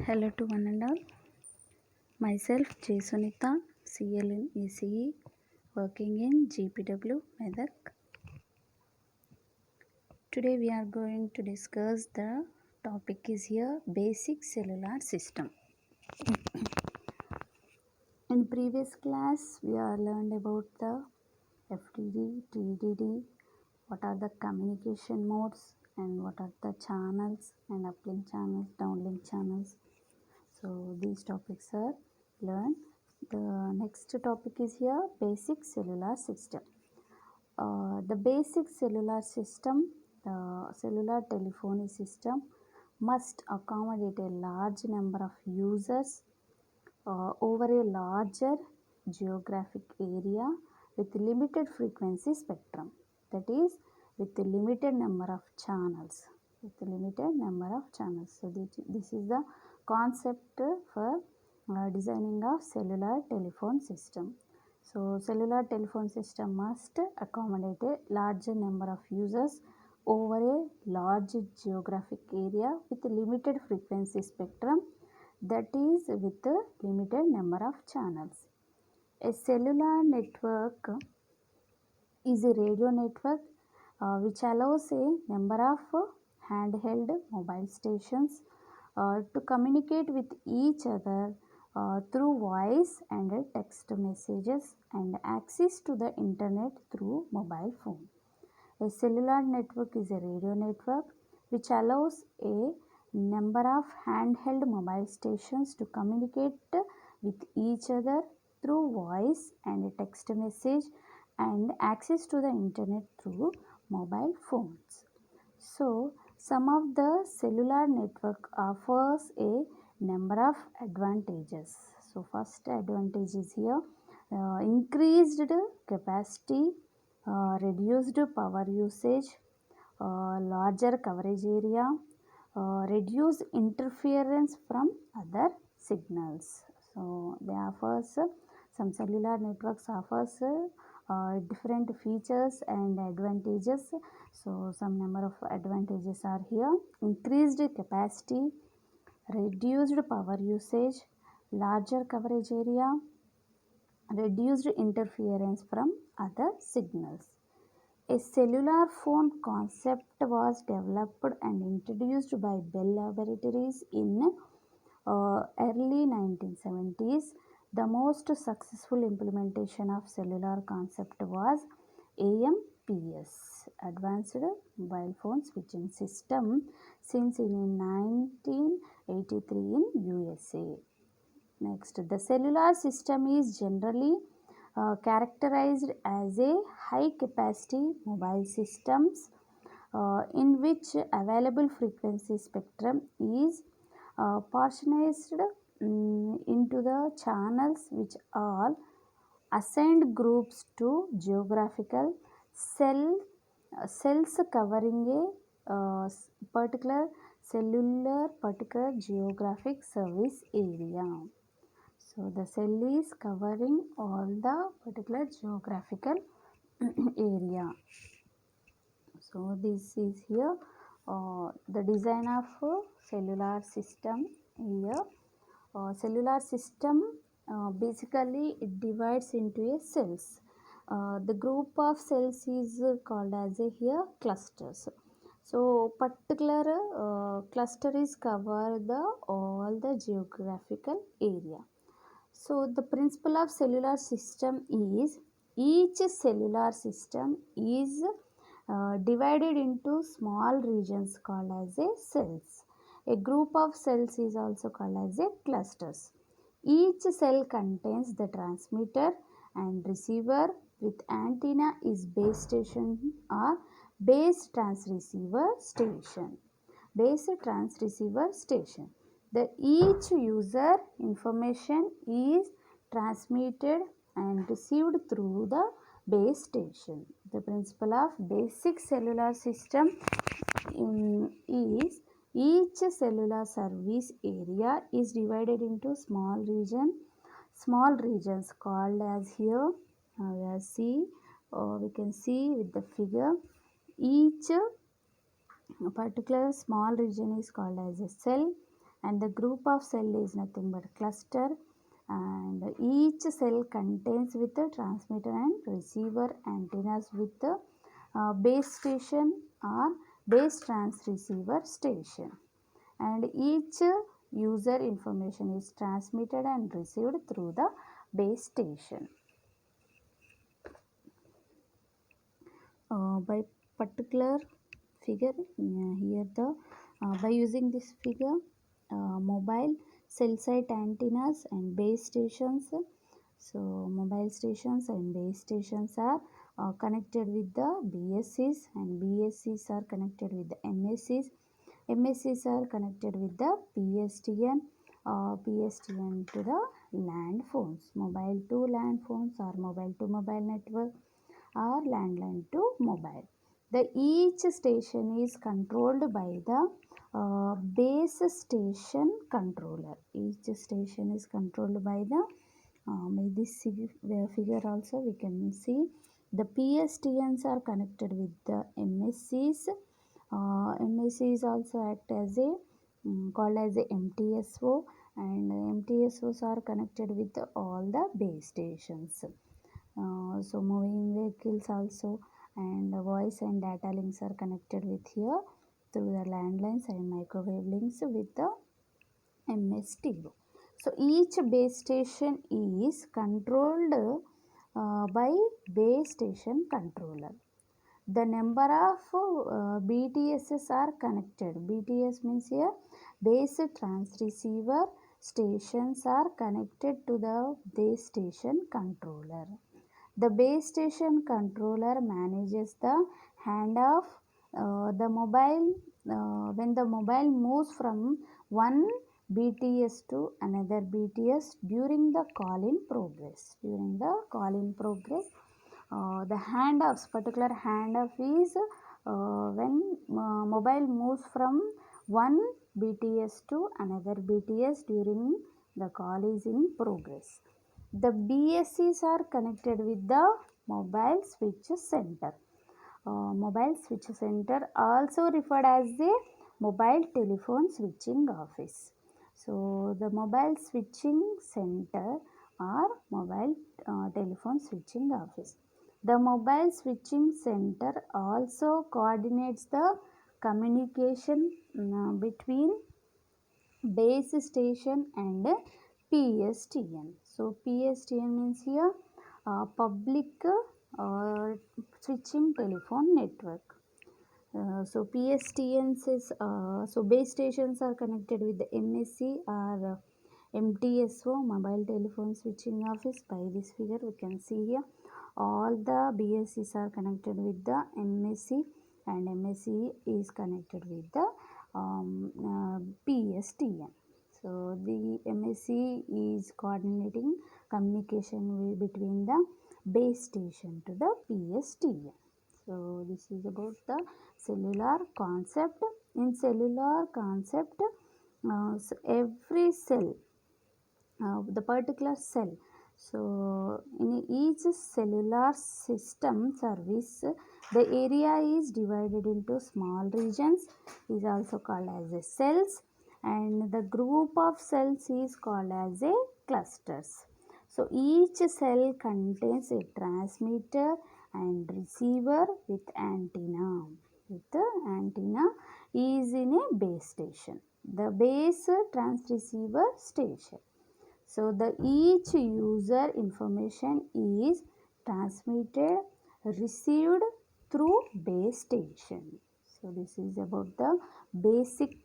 Hello to one and all. Myself J. Sunita, CL in ECE, working in GPW Medak. Today we are going to discuss the topic is here basic cellular system. In previous class we are learned about the FDD, TDD, what are the communication modes and what are the channels and uplink channels, downlink channels. So these topics are learned. The next topic is here basic cellular system. The basic cellular system, the cellular telephony system must accommodate a large number of users over a larger geographic area with limited frequency spectrum, that is with a limited number of channels. So this is the concept for designing of cellular telephone system. So cellular telephone system must accommodate a larger number of users over a large geographic area with limited frequency spectrum, that is with a limited number of channels. A cellular network is a radio network which allows a number of handheld mobile stations to communicate with each other through voice and text messages and access to the internet through mobile phone. A cellular network is a radio network which allows a number of handheld mobile stations to communicate with each other through voice and text message and access to the internet through mobile phones. So, some of the cellular network offers a number of advantages. So, first advantage is here increased capacity, reduced power usage, larger coverage area, reduce interference from other signals. So they offers some cellular networks offers different features and advantages. So some number of advantages are here: increased capacity, reduced power usage, larger coverage area, reduced interference from other signals. A cellular phone concept was developed and introduced by Bell Laboratories in early 1970s. The most successful implementation of cellular concept was AMPS, Advanced Mobile Phone Switching System, since in 1983 in USA. Next, the cellular system is generally characterized as a high capacity mobile systems in which available frequency spectrum is portionized into the channels which are assigned groups to geographical cells covering a particular particular geographic service area. So the cell is covering all the particular geographical area. So this is here the design of cellular system here. Cellular system basically it divides into a cells. The group of cells is called as a here clusters. So particular cluster is cover the all the geographical area. So the principle of cellular system is each cellular system is divided into small regions called as a cells. A group of cells is also called as a clusters. Each cell contains the transmitter and receiver with antenna is base station or base transceiver station. Base transceiver station. The each user information is transmitted and received through the base station. The principle of basic cellular system is each cellular service area is divided into small regions called as here we can see with the figure. Each particular small region is called as a cell and the group of cell is nothing but cluster, and each cell contains with a transmitter and receiver antennas with a base station or base transceiver station, and each user information is transmitted and received through the base station. By particular figure, here the by using this figure, mobile cell site antennas and base stations. So mobile stations and base stations are connected with the BSCs, and BSCs are connected with the MSCs. MSCs are connected with the PSTN, PSTN to the land phones, mobile to land phones or mobile to mobile network or landline to mobile. The each station is controlled by the base station controller. Each station is controlled by the by this figure also we can see the PSTNs are connected with the MSCs. MSCs also act as a called as a MTSO, and MTSOs are connected with all the base stations. So moving vehicles also, and voice and data links are connected with here through the landlines and microwave links with the MSTO. So each base station is controlled by base station controller. The number of BTSs are connected. BTS means here base transceiver stations are connected to the base station controller. The base station controller manages the handoff the mobile when the mobile moves from one BTS to another BTS during the call in progress. During the call in progress, the handoffs, particular handoff is when mobile moves from one BTS to another BTS during the call is in progress. The BSCs are connected with the mobile switch center. Mobile switch center also referred as the mobile telephone switching office. So the mobile switching center or mobile telephone switching office. The mobile switching center also coordinates the communication between base station and PSTN. So PSTN means here public switching telephone network. So PSTNs is so base stations are connected with the MSC or MTSO, mobile telephone switching office. By this figure we can see here all the BSCs are connected with the MSC, and MSC is connected with the PSTN. So the MSC is coordinating communication between the base station to the PSTN. So this is about the cellular concept. In cellular concept, so every cell, the particular cell, so in each cellular system service, the area is divided into small regions, is also called as a cells, and the group of cells is called as a clusters. So each cell contains a transmitter and receiver with antenna. With the antenna is in a base station, the base transceiver station. So the each user information is transmitted, received through base station. So this is about the basic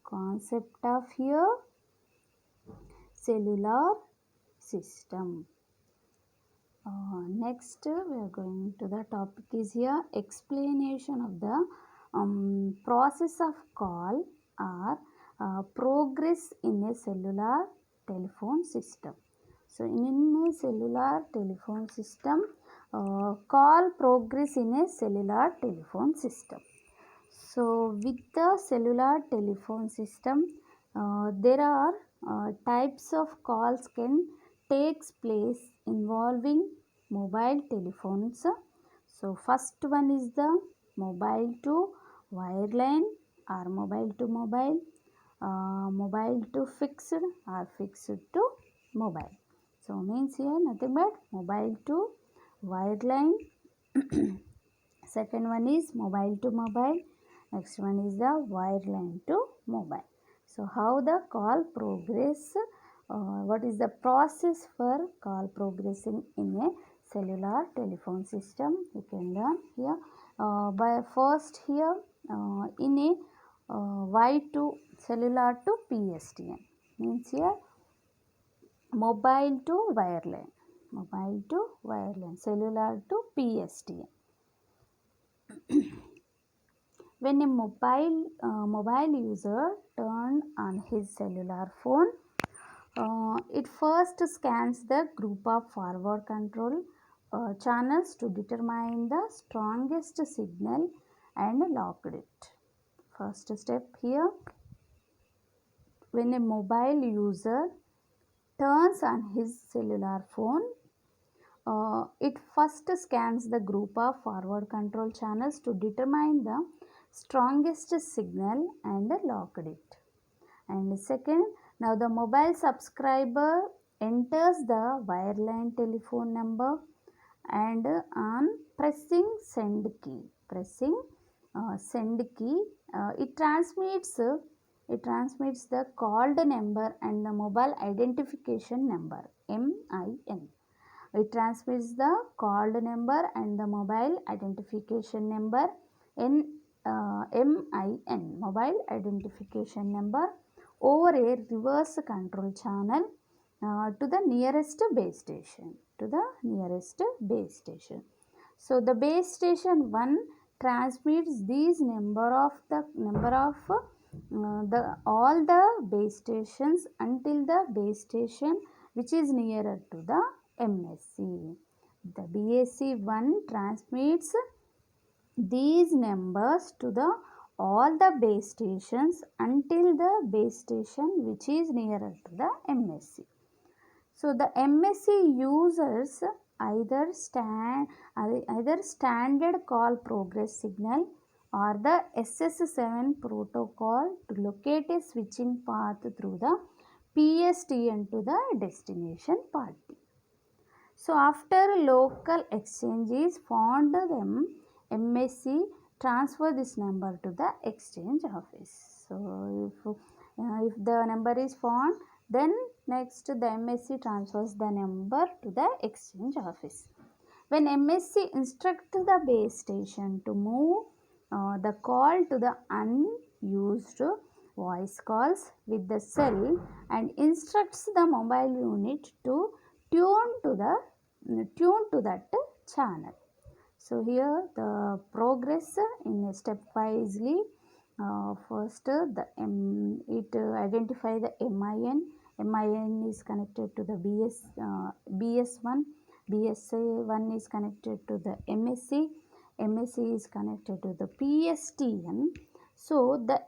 concept of here cellular system. Next we are going to the topic is here explanation of the process of call or progress in a cellular telephone system. So in a cellular telephone system, call progress in a cellular telephone system. So with the cellular telephone system, there are types of calls can takes place involving mobile telephones. So first one is the mobile to wireline or mobile to mobile. mobile to fixed or fixed to mobile. So means here nothing but mobile to wireline. Second one is mobile to mobile. Next one is the wireline to mobile. So how the call progress, what is the process for call progressing in a cellular telephone system, you can learn here. By first here in a Y to cellular to PSTN, means here mobile to wireline, cellular to PSTN. When a mobile user turn on his cellular phone, it first scans the group of forward control channels to determine the strongest signal and locked it. First step here, when a mobile user turns on his cellular phone, it first scans the group of forward control channels to determine the strongest signal and locked it. And second, now the mobile subscriber enters the wireline telephone number and on pressing send key, it transmits the called number and the mobile identification number MIN. It transmits the called number and the mobile identification number MIN, mobile identification number, over a reverse control channel to the nearest base station. So the base station 1 transmits these number of all the base stations until the base station which is nearer to the MSC. The BSC1 transmits these numbers to the all the base stations until the base station which is nearer to the MSC. So the MSC users either standard call progress signal or the SS7 protocol to locate a switching path through the PSTN to the destination party. So after local exchange is found, the MSC transfer this number to the exchange office. So if the number is found, then next the MSC transfers the number to the exchange office. When MSC instructs the base station to move the call to the unused voice calls with the cell and instructs the mobile unit to tune to that channel. So here the progress in a stepwisely. First it identify the MIN is connected to the BS1, BSA1 is connected to the MSC is connected to the PSTN. So the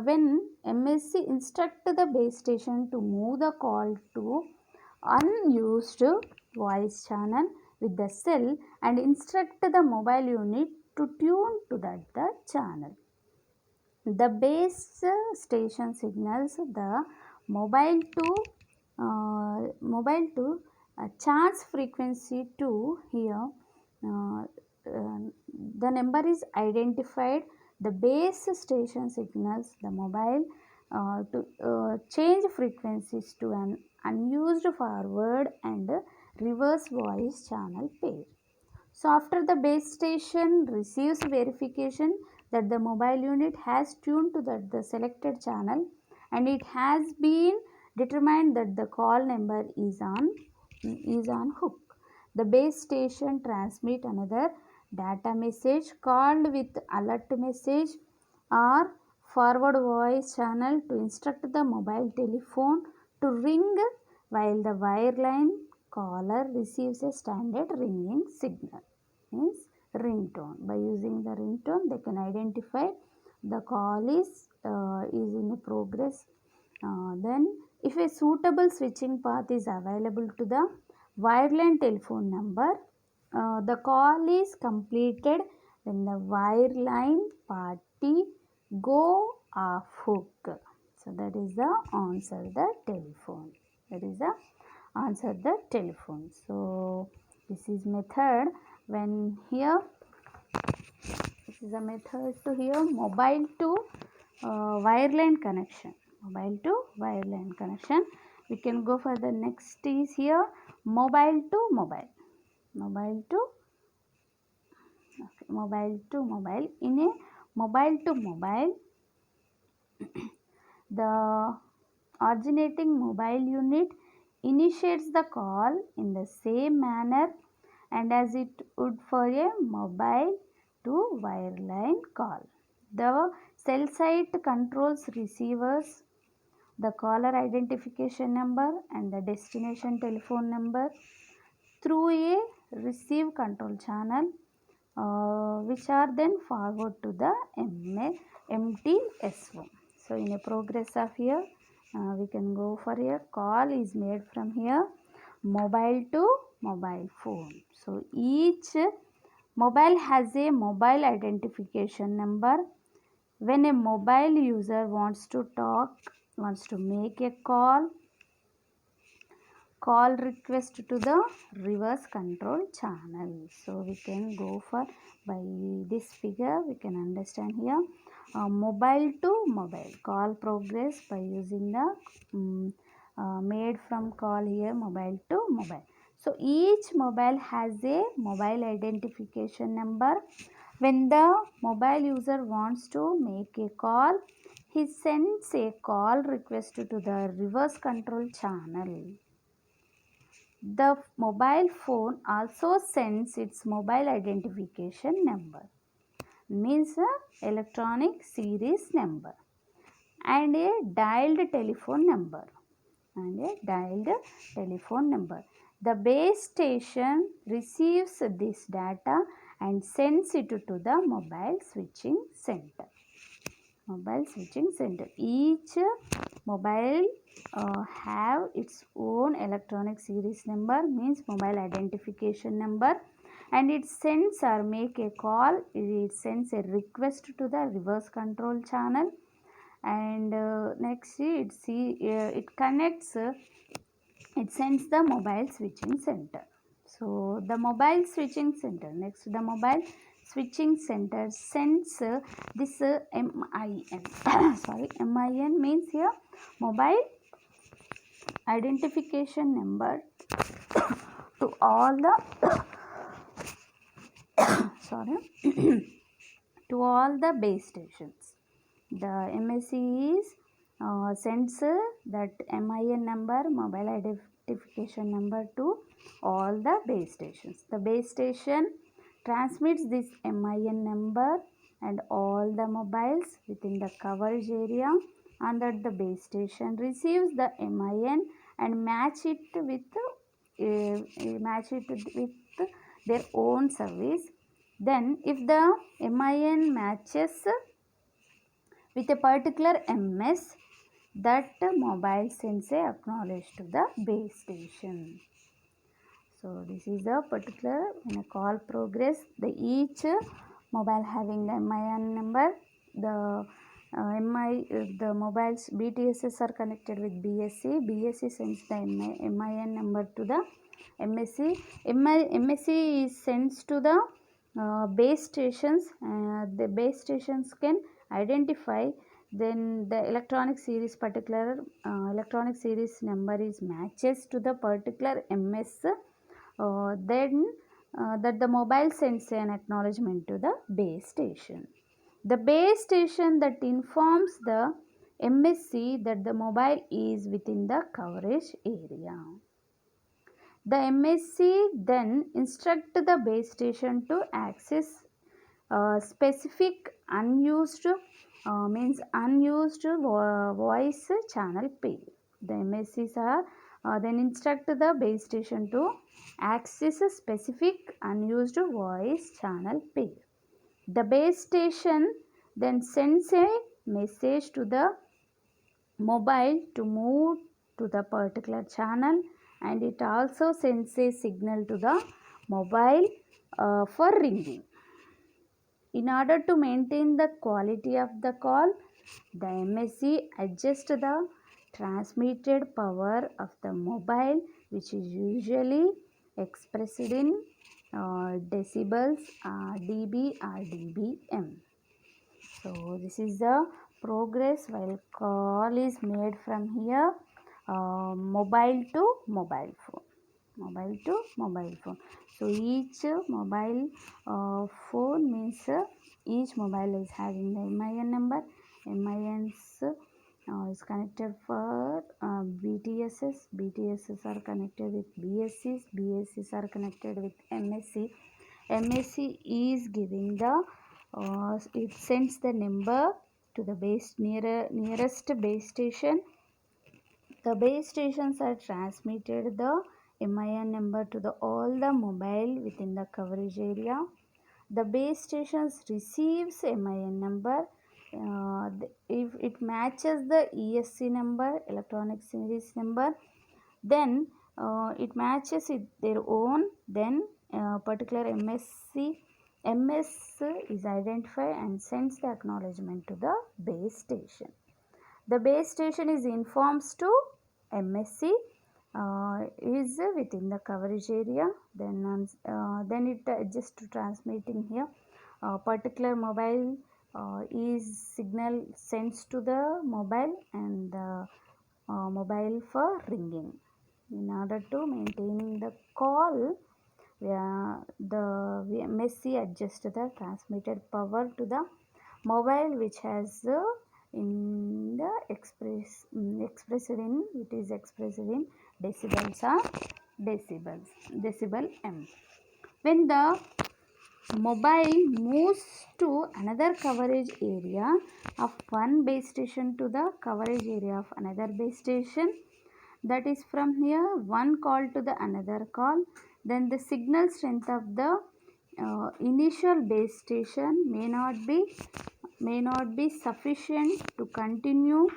when MSC instruct the base station to move the call to unused voice channel with the cell and instruct the mobile unit to tune to that the channel. The base station signals the mobile to chance frequency to here. The number is identified. The base station signals the mobile to change frequencies to an unused forward and reverse voice channel pair. So after the base station receives verification that the mobile unit has tuned to the selected channel and it has been determined that the call number is on hook. The base station transmit another data message called with alert message or forward voice channel to instruct the mobile telephone to ring while the wireline caller receives a standard ringing signal, means ringtone. By using the ringtone they can identify the call is in progress. Then if a suitable switching path is available to the wireline telephone number, the call is completed when the wireline party go off hook. So that is the answer the telephone. That is the answer the telephone. So this is method when here this is a method to here mobile to wireline connection. Mobile to wireline connection. We can go for the next is here mobile to mobile. Mobile to mobile to mobile. In a mobile to mobile, the originating mobile unit initiates the call in the same manner and as it would for a mobile to wireline call. The cell site controls receivers, the caller identification number and the destination telephone number through a receive control channel which are then forward to the MTSO. So in a progress of here we can go for a call is made from here mobile to mobile phone. So each mobile has a mobile identification number. When a mobile user wants to make a call request to the reverse control channel. So we can go for by this figure we can understand here mobile to mobile call progress by using the made from call here mobile to mobile. So each mobile has a mobile identification number. When the mobile user wants to make a call, he sends a call request to the reverse control channel. The mobile phone also sends its mobile identification number, means electronic series number and a dialed telephone number The base station receives this data and sends it to the mobile switching center. Each mobile have its own electronic series number, means mobile identification number, and it sends or make a call, it sends a request to the reverse control channel, and next it connects, it sends the mobile switching center. So the mobile switching center, next the mobile switching center sends this MIN sorry, MIN means here mobile identification number to all the sorry to all the base stations. The MSC is sends that MIN number, mobile identification number to all the base stations. The base station transmits this MIN number and all the mobiles within the coverage area under the base station receives the MIN and match it with their own service. Then if the MIN matches with a particular MS, that mobile sends a acknowledge to the base station. So this is the particular in a call progress. The each mobile having the MIN number, the the mobiles BTSs are connected with BSC. BSC sends the MIN number to the MSC. MSC is sends to the base stations. The base stations can identify, then the electronic series particular electronic series number is matches to the particular MS, then that the mobile sends an acknowledgement to the base station. The base station that informs the MSC that the mobile is within the coverage area. The MSC then instruct the base station to access specific unused voice channel pair. The MSCs are then instruct the base station to access a specific unused voice channel pair. The base station then sends a message to the mobile to move to the particular channel, and it also sends a signal to the mobile for ringing. In order to maintain the quality of the call, The MSC adjusts the transmitted power of the mobile, which is usually expressed in decibels, dB or dBm. So this is the progress while call is made from here, mobile to mobile phone. Mobile to mobile phone. So each mobile phone means each mobile is having the MIN number. MINs is connected for BTSs. BTSs are connected with BSCs. BSCs are connected with MSC. MSC is giving the it sends the number to the nearest base station. The base stations are transmitted the MIN number to all the mobile within the coverage area. The base stations receives MIN number. If it matches the ESC number, electronic series number, then it matches it their own, then particular MS is identified and sends the acknowledgement to the base station. The base station is informs to MSC is within the coverage area, then it adjusts to transmitting here. Particular mobile is signal sends to the mobile and the mobile for ringing. In order to maintaining the call, the MSC adjusts the transmitted power to the mobile, which has in the expressed in it is expressed in decibels or decibel m. When the mobile moves to another coverage area of one base station to the coverage area of another base station, that is from here one call to the another call, then the signal strength of the initial base station may not be sufficient to continue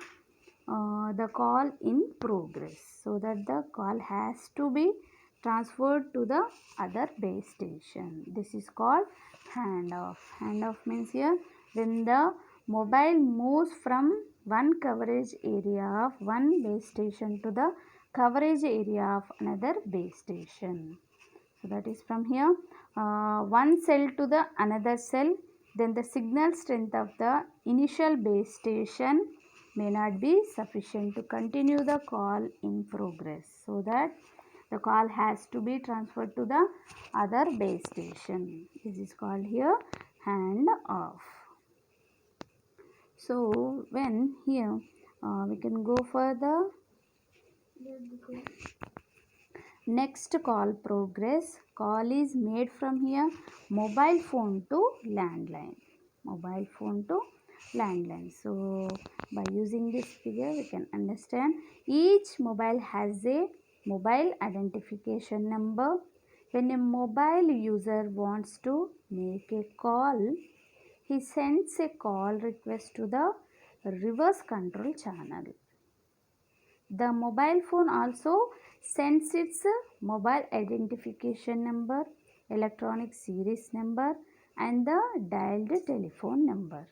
the call in progress, so that the call has to be transferred to the other base station. This is called handoff. Handoff means here when the mobile moves from one coverage area of one base station to the coverage area of another base station. So that is from here one cell to the another cell, then the signal strength of the initial base station may not be sufficient to continue the call in progress, so that the call has to be transferred to the other base station. This is called here hand off. So when here we can go further. Next call progress. Call is made from here mobile phone to landline. Mobile phone to landline. So by using this figure we can understand each mobile has a mobile identification number. When a mobile user wants to make a call, he sends a call request to the reverse control channel. The mobile phone also sends its mobile identification number, electronic series number and the dialed telephone number.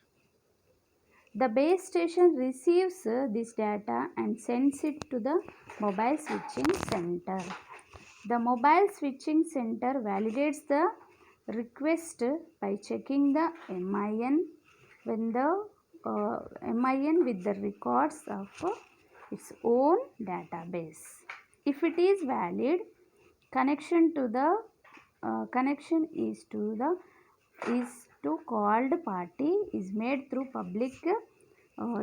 The base station receives this data and sends it to the mobile switching center. The mobile switching center validates the request by checking the MIN MIN with the records of its own database. If it is valid, connection is to called party is made through public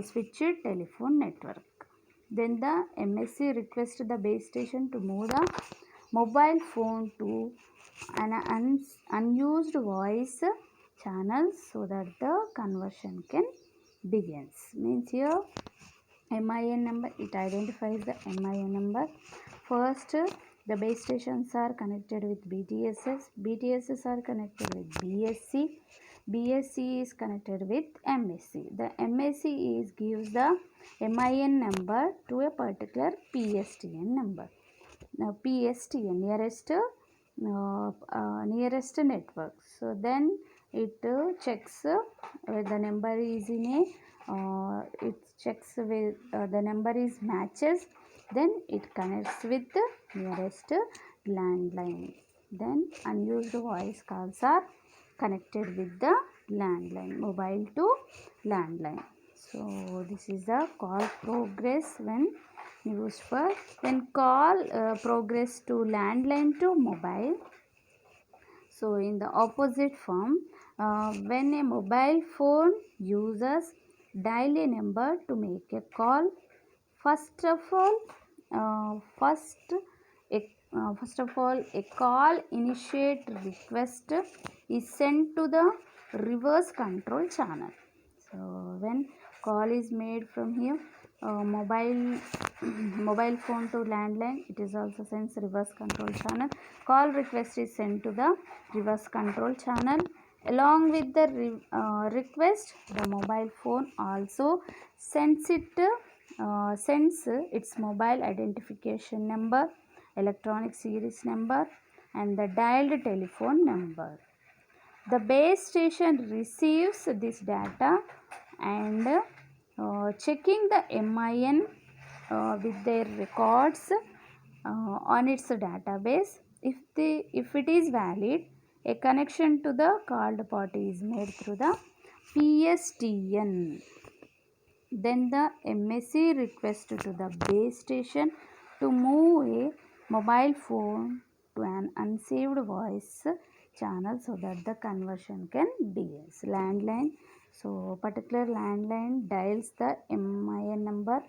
switched telephone network. Then the MSC requests the base station to move the mobile phone to an unused voice channel so that the conversion can begins. Means here MIN number, it identifies the MIN number. First the base stations are connected with BTSs. BTSs are connected with BSC. BSC is connected with MSC. The MSC gives the MIN number to a particular PSTN number. Now PSTN nearest network. So then it checks where the number is in a it checks with the number is matches, then it connects with the nearest landline. Then unused voice calls are connected with the landline, mobile to landline. So this is the call progress when used for when call progress to landline to mobile. So in the opposite form, when a mobile phone uses dial a number to make a call, first of all, first of all, a call initiate request is sent to the reverse control channel. So when call is made from here, mobile mobile phone to landline, it is also sends reverse control channel. Call request is sent to the reverse control channel. Along with the request, the mobile phone also sends its mobile identification number, electronic series number, and the dialed telephone number. The base station receives this data and checking the MIN with their records on its database. If it is valid, a connection to the called party is made through the PSTN. Then the MSC request to the base station to move a mobile phone to an unsaved voice channel so that the conversion can begin. Landline. So particular landline dials the MIN number.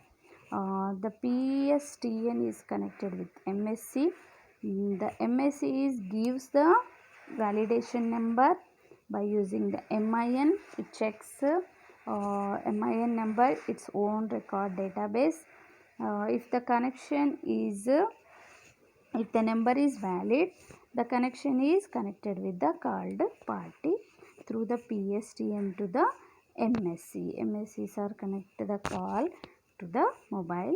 The PSTN is connected with MSC. The MSC gives the validation number by using the MIN. It checks MIN number, its own record database. If the connection is if the number is valid, the connection is connected with the called party through the PSTN to the MSC. MSCs are connected the call to the mobile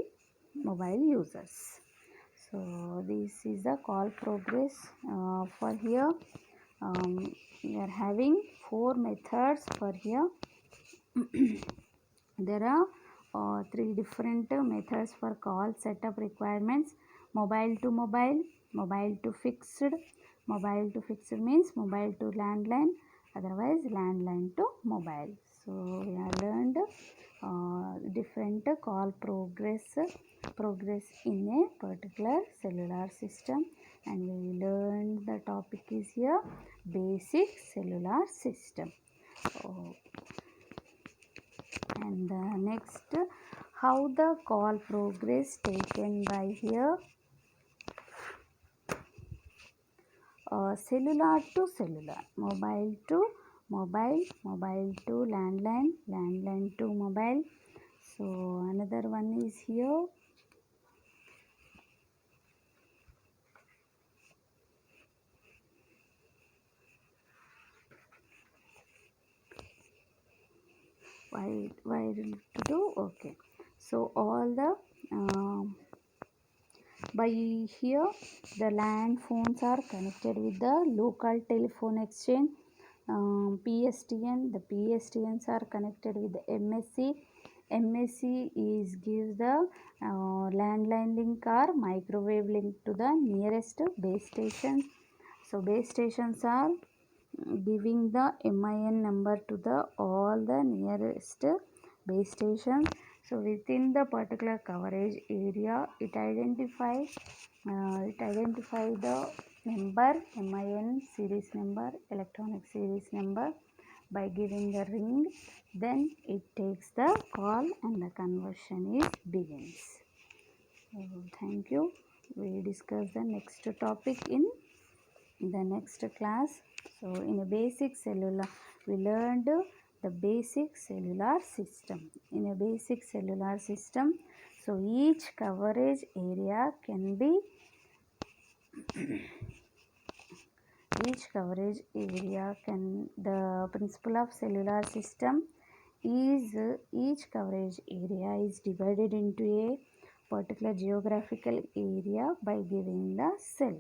users. So this is the call progress for here. We are having 4 methods for here. There are 3 different methods for call setup requirements: mobile to mobile, mobile to fixed. Mobile to fixed means mobile to landline, otherwise landline to mobile. So we have learned different call progress in a particular cellular system, and we learned the topic is here basic cellular system. And next, how the call progress taken by here cellular to cellular, mobile to mobile, mobile to landline, landline to mobile. So another one is here why to do. Okay, so all the by here the land phones are connected with the local telephone exchange, PSTN. The PSTNs are connected with the MSC. MSC is gives the landline link or microwave link to the nearest base station. So base stations are giving the MIN number to the all the nearest base stations. So within the particular coverage area, it identify the number, MIN series number, electronic series number by giving the ring. Then it takes the call and the conversion is begins. So thank you. We discuss the next topic in the next class. So in a basic cellular, we learned the basic cellular system. In a basic cellular system, so each coverage area can be the principle of cellular system is each coverage area is divided into a particular geographical area by giving the cell.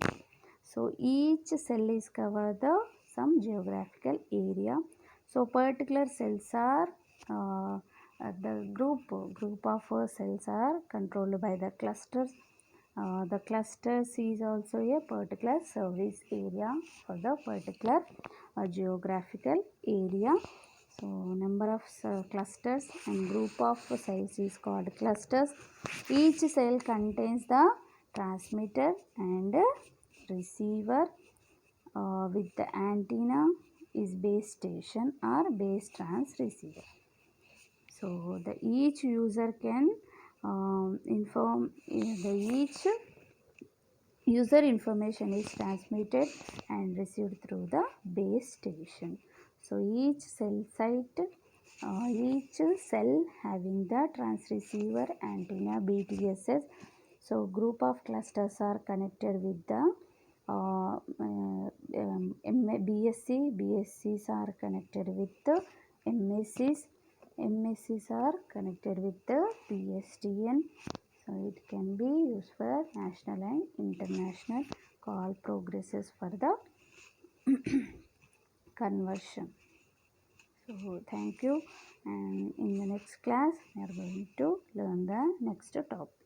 So each cell is cover the some geographical area. So particular cells are the group of cells are controlled by the clusters. The clusters is also a particular service area for the particular geographical area. So number of clusters and group of cells is called clusters. Each cell contains the transmitter and receiver with the antenna is base station or base trans receiver. So the each user can inform the each user information is transmitted and received through the base station. So each cell site, each cell having the transceiver antenna BTSS. So group of clusters are connected with the BSCs are connected with the MSCs are connected with the PSTN. So it can be used for national and international call progresses for the conversion. So thank you, and in the next class we are going to learn the next topic.